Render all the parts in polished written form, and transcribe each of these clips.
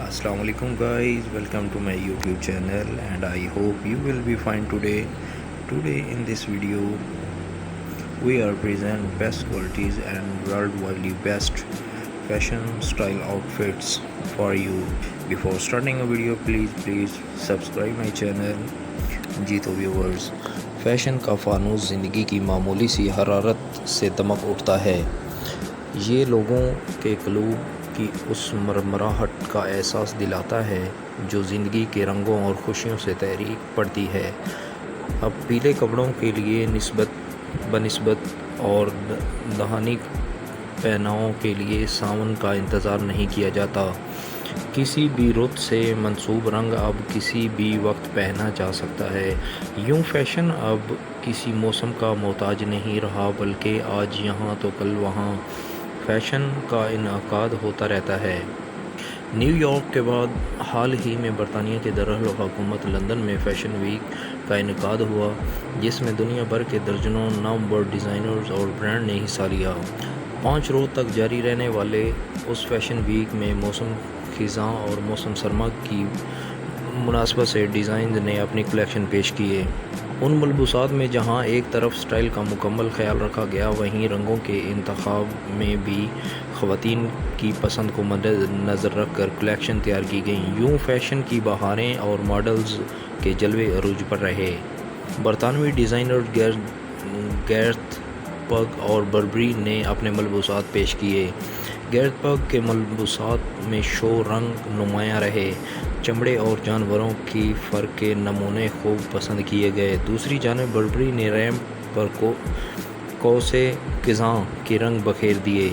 Assalamu alaikum guys, welcome to my YouTube channel and I hope you will be fine today. Today in this video we are present best qualities and worldwide best fashion style outfits for you. Before starting a video please subscribe my channel. जी तो viewers, fashion का फानूस ज़िंदगी की मामूली सी हरारत से दमक उठता है। ये लोगों के क़ुलूब की उस मरमराहट का एहसास दिलाता है जो ज़िंदगी के रंगों और खुशियों से तहरीक पड़ती है। अब पीले कपड़ों के लिए बनिस्बत और दहानी पहनावों के लिए सावन का इंतज़ार नहीं किया जाता। किसी भी रुत से मंसूब रंग अब किसी भी वक्त पहना जा सकता है। यूँ फैशन अब किसी मौसम का मोहताज नहीं रहा, बल्कि आज यहाँ तो कल वहाँ फैशन का इनकाद होता रहता है। न्यूयॉर्क के बाद हाल ही में बरतानिया के दारुल-हुकूमत लंदन में फ़ैशन वीक का इनकाद हुआ, जिसमें दुनिया भर के दर्जनों नामवर डिज़ाइनर्स और ब्रांड ने हिस्सा लिया। 5 रोज़ तक जारी रहने वाले उस फैशन वीक में मौसम ख़िज़ां और मौसम सरमा की मुनासबत से डिज़ाइन ने अपनी कलेक्शन पेश किए। उन मलबूसात में जहां एक तरफ स्टाइल का मुकम्मल ख्याल रखा गया, वहीं रंगों के इंतखाब में भी ख़वातीन की पसंद को मद्देनज़र रख कर कलेक्शन तैयार की गई। यूँ फैशन की बहारें और मॉडल्स के जलवे अरूज पर रहे। बरतानवी डिज़ाइनर गैरथ पग और बर्बरी ने अपने मलबूसात पेश किए। गैरथ पग के मलबूसात में शो रंग नुमायाँ रहे। चमड़े और जानवरों की फ़र के नमूने खूब पसंद किए गए। दूसरी जानिब बर्बरी ने रैंप पर कौसे क़िज़ां के रंग बखेर दिए।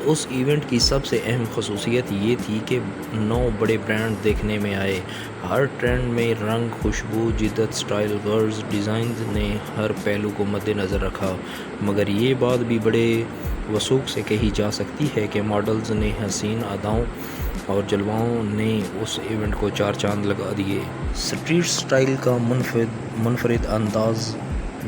उस इवेंट की सबसे अहम खसूसियत ये थी कि 9 बड़े ब्रांड देखने में आए। हर ट्रेंड में रंग, खुशबू, जिद्दत, स्टाइल, गर्ल्स डिज़ाइन ने हर पहलू को मद्देनज़र रखा। मगर ये बात भी बड़े वसूख से कही जा सकती है कि मॉडल्स ने हसीन अदाओं और जलवाओं ने उस इवेंट को 4 चांद लगा दिए। स्ट्रीट स्टाइल का मुनफरिद अंदाज़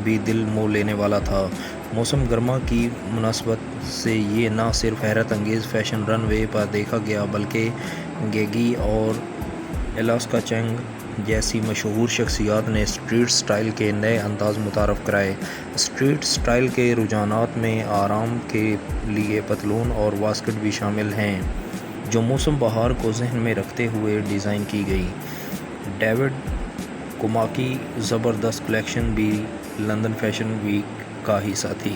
भी दिल मोह लेने वाला था। मौसम गर्मा की मुनासबत से ये ना सिर्फ हैरत अंगेज़ फ़ैशन रनवे पर देखा गया, बल्कि गेगी और एलास्का चैंग जैसी मशहूर शख्सियात ने स्ट्रीट स्टाइल के नए अंदाज़ मुतारफ़ कराए। स्ट्रीट स्टाइल के रुझानात में आराम के लिए पतलून और वास्कट भी शामिल हैं, जो मौसम बहार को जहन में रखते हुए डिज़ाइन की गई। डेविड कुमा की ज़बरदस्त कलेक्शन भी लंदन फैशन वीक का हिस्सा थी।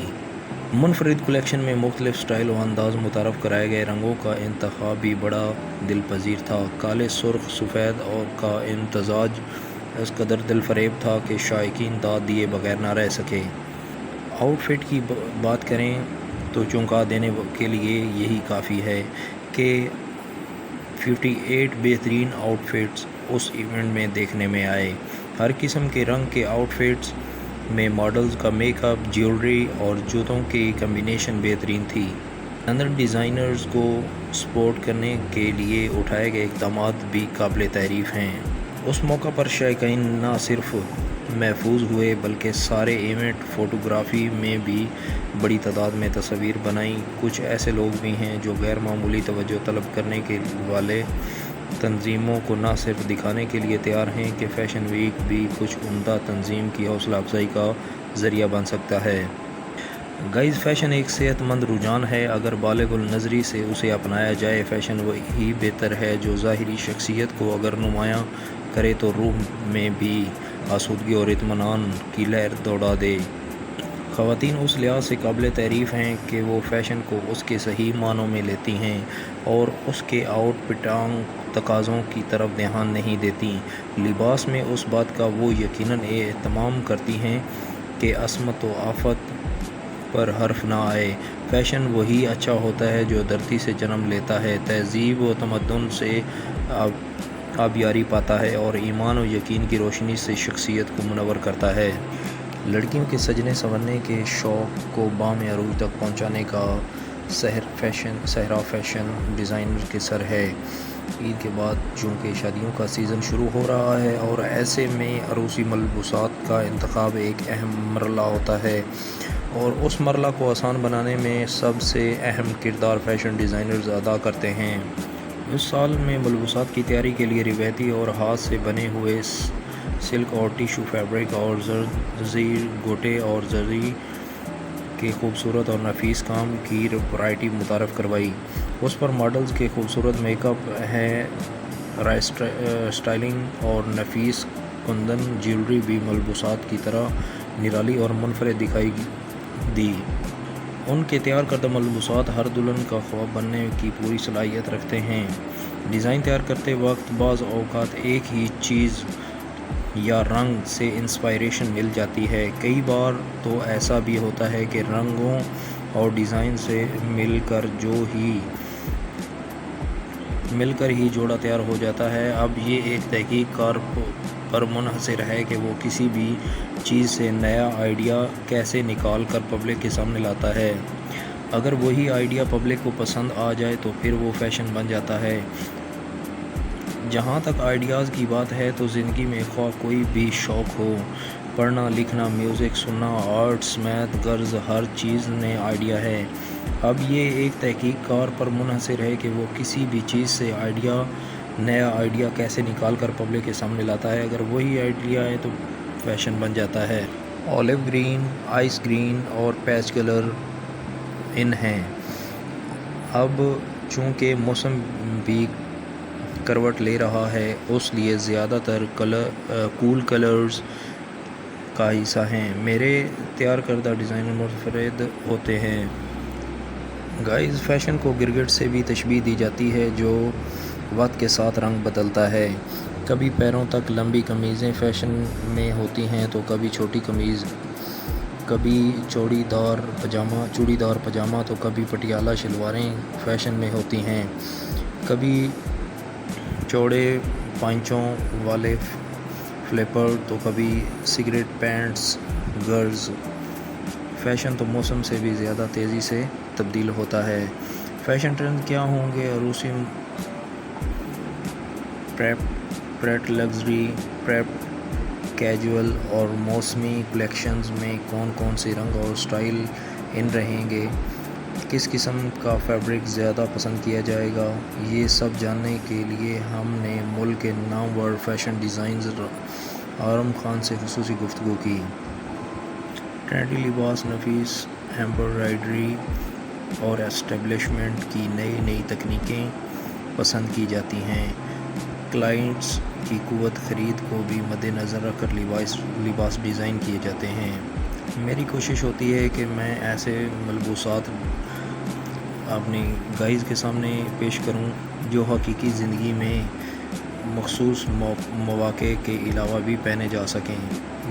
मुनफरिद कलेक्शन में मुख्तलिफ स्टाइल और अंदाज़ मुतारफ़ कराए गए। रंगों का इंतखाब भी बड़ा दिलपजीर था। काले, सुर्ख, सफ़ेद और का इम्तज़ाज इस कदर दिलफरेब था कि शायकीन दाद दिए बगैर ना रह सके। आउटफिट की बात करें तो चौंका देने के लिए यही काफ़ी है कि 58 बेहतरीन आउटफिट्स उस इवेंट में देखने में आए। हर किस्म के रंग के आउटफिट्स में मॉडल्स का मेकअप, ज्वेलरी और जूतों की कम्बिनेशन बेहतरीन थी। लंदन डिज़ाइनर्स को सपोर्ट करने के लिए उठाए गए इक़दामात भी काबिल तारीफ़ हैं। उस मौका पर शायकीन ना सिर्फ महफूज हुए, बल्कि सारे इवेंट फ़ोटोग्राफ़ी में भी बड़ी तादाद में तस्वीर बनाई। कुछ ऐसे लोग भी हैं जो गैर मामूली तवज्जो तलब करने के वाले तंजीमों को ना सिर्फ दिखाने के लिए तैयार हैं कि फ़ैशन वीक भी कुछ उम्दा तंजीम की हौसला अफजाई का ज़रिया बन सकता है। गाइज़, फ़ैशन एक सेहतमंद रुझान है। अगर बालिग़ुल नज़री से उसे अपनाया जाए, फ़ैशन वही बेहतर है जो ज़ाहिरी शख्सियत को अगर नुमायाँ करे तो रूह में भी आसूदगी और इत्मीनान की लहर दौड़ा दे। ख़वातीन उस लिहाज से काबिल तारीफ़ हैं कि वो फ़ैशन को उसके सही मानों में लेती हैं और उसके आउटफिटांग तकाज़ों की तरफ ध्यान नहीं देती। लिबास में उस बात का वो यकीनन एहतमाम करती हैं कि असमत व आफत पर हर्फ ना आए। फ़ैशन वही अच्छा होता है जो धरती से जन्म लेता है, तहज़ीब व तमद्दुन से आबियारी पाता है और ईमान व यकीन की रोशनी से शख्सियत को मुनव्वर करता है। लड़कियों के सजने संवरने के शौक़ को बाम अरूज तक पहुँचाने का सहरा फ़ैशन डिज़ाइनर के सर है। ईद के बाद चूँकि शादियों का सीज़न शुरू हो रहा है और ऐसे में अरूसी मलबूसात का इंतखाब एक अहम मरला होता है और उस मरला को आसान बनाने में सबसे अहम किरदार फ़ैशन डिज़ाइनर्स अदा करते हैं। اس سال میں ملبوسات کی تیاری کے لیے روایتی اور ہاتھ سے بنے ہوئے سلک اور ٹیشو فیبرک اور زرزیر گوٹے اور زری کے خوبصورت اور نفیس کام کی ورائٹی متعارف کروائی۔ اس پر ماڈلز کے خوبصورت میک اپ ہیئر اسٹائلنگ اور نفیس کندن جیولری بھی ملبوسات کی طرح نرالی اور منفرد دکھائی دی۔ ان کے تیار کردہ ملبوسات ہر دلہن کا خواب بننے کی پوری صلاحیت رکھتے ہیں۔ ڈیزائن تیار کرتے وقت بعض اوقات ایک ہی چیز یا رنگ سے انسپائریشن مل جاتی ہے۔ کئی بار تو ایسا بھی ہوتا ہے کہ رنگوں اور ڈیزائن سے مل کر ہی جوڑا تیار ہو جاتا ہے۔ اب یہ ایک تحقیق کار پر منحصر ہے کہ وہ کسی بھی چیز سے نیا آئیڈیا کیسے نکال کر پبلک کے سامنے لاتا ہے۔ اگر وہی آئیڈیا پبلک کو پسند آ جائے تو پھر وہ فیشن بن جاتا ہے۔ جہاں تک آئیڈیاز کی بات ہے تو زندگی میں خواہ کوئی بھی شوق ہو، پڑھنا، لکھنا، میوزک سننا، آرٹس، میتھ، غرض ہر چیز میں آئیڈیا ہے۔ اب یہ ایک تحقیق کار پر منحصر ہے کہ وہ کسی بھی چیز سے نیا آئیڈیا کیسے نکال کر پبلک کے سامنے لاتا ہے۔ اگر وہی آئیڈیا ہے تو فیشن بن جاتا ہے۔ اولیو گرین، آئس گرین اور پیچ کلر ان ہیں۔ اب چونکہ موسم بھی کروٹ لے رہا ہے اس لیے زیادہ تر کول کلرز کا حصہ ہیں۔ میرے تیار کردہ ڈیزائن منفرد ہوتے ہیں۔ گائز، فیشن کو گرگٹ سے بھی تشبیہ دی جاتی ہے جو وقت کے ساتھ رنگ بدلتا ہے۔ کبھی پیروں تک لمبی قمیضیں فیشن میں ہوتی ہیں تو کبھی چھوٹی قمیض، کبھی چوڑی دار پجامہ تو کبھی پٹیالہ شلواریں فیشن میں ہوتی ہیں، کبھی چوڑے پائچوں والے فلیپر تو کبھی سگریٹ پینٹس۔ غرض فیشن تو موسم سے بھی زیادہ تیزی سے تبدیل ہوتا ہے۔ فیشن ٹرینڈ کیا ہوں گے؟ عروسی پریپ لگژری، پریپ کیجول اور موسمی کلیکشنز میں کون سے رنگ اور سٹائل ان رہیں گے؟ کس قسم کا فیبرک زیادہ پسند کیا جائے گا؟ یہ سب جاننے کے لیے ہم نے ملک کے نامور فیشن ڈیزائنر آرم خان سے خصوصی گفتگو کی۔ ٹرینڈی لباس، نفیس ایمبرائڈری اور اسٹیبلشمنٹ کی نئی تکنیکیں پسند کی جاتی ہیں۔ کلائنٹس کی قوت خرید کو بھی مد نظر رکھ کر لباس ڈیزائن کیے جاتے ہیں۔ میری کوشش ہوتی ہے کہ میں ایسے ملبوسات اپنی گائز کے سامنے پیش کروں جو حقیقی زندگی میں مخصوص مواقع کے علاوہ بھی پہنے جا سکیں۔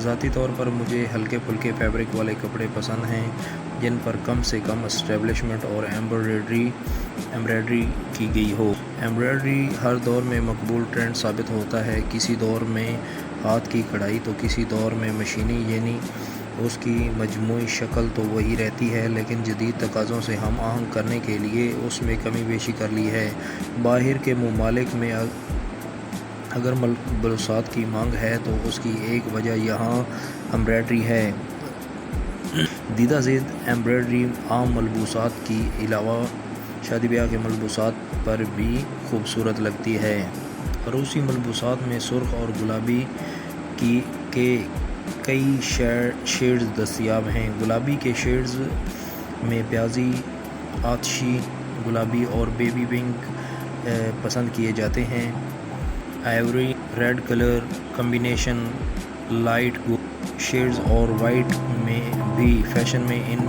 ذاتی طور پر مجھے ہلکے پھلکے فیبرک والے کپڑے پسند ہیں جن پر کم سے کم اسٹیبلشمنٹ اور ایمبرائڈری کی گئی ہو۔ ایمبرائڈری ہر دور میں مقبول ٹرینڈ ثابت ہوتا ہے، کسی دور میں ہاتھ کی کڑھائی تو کسی دور میں مشینی، یعنی اس کی مجموعی شکل تو وہی رہتی ہے لیکن جدید تقاضوں سے ہم آہنگ کرنے کے لیے اس میں کمی بیشی کر لی ہے۔ باہر کے ممالک میں اگر ملبوسات کی مانگ ہے تو اس کی ایک وجہ یہاں ایمبرائڈری ہے۔ دیدہ زید ایمبرائڈری عام ملبوسات کی علاوہ شادی بیاہ کے ملبوسات پر بھی خوبصورت لگتی ہے۔ روسی ملبوسات میں سرخ اور گلابی کے کئی شیڈز دستیاب ہیں۔ گلابی کے شیڈز میں پیازی، آتشی گلابی اور بیبی پنک پسند کیے جاتے ہیں۔ Ivory red colour combination, light gold shades اور وائٹ میں بھی فیشن میں ان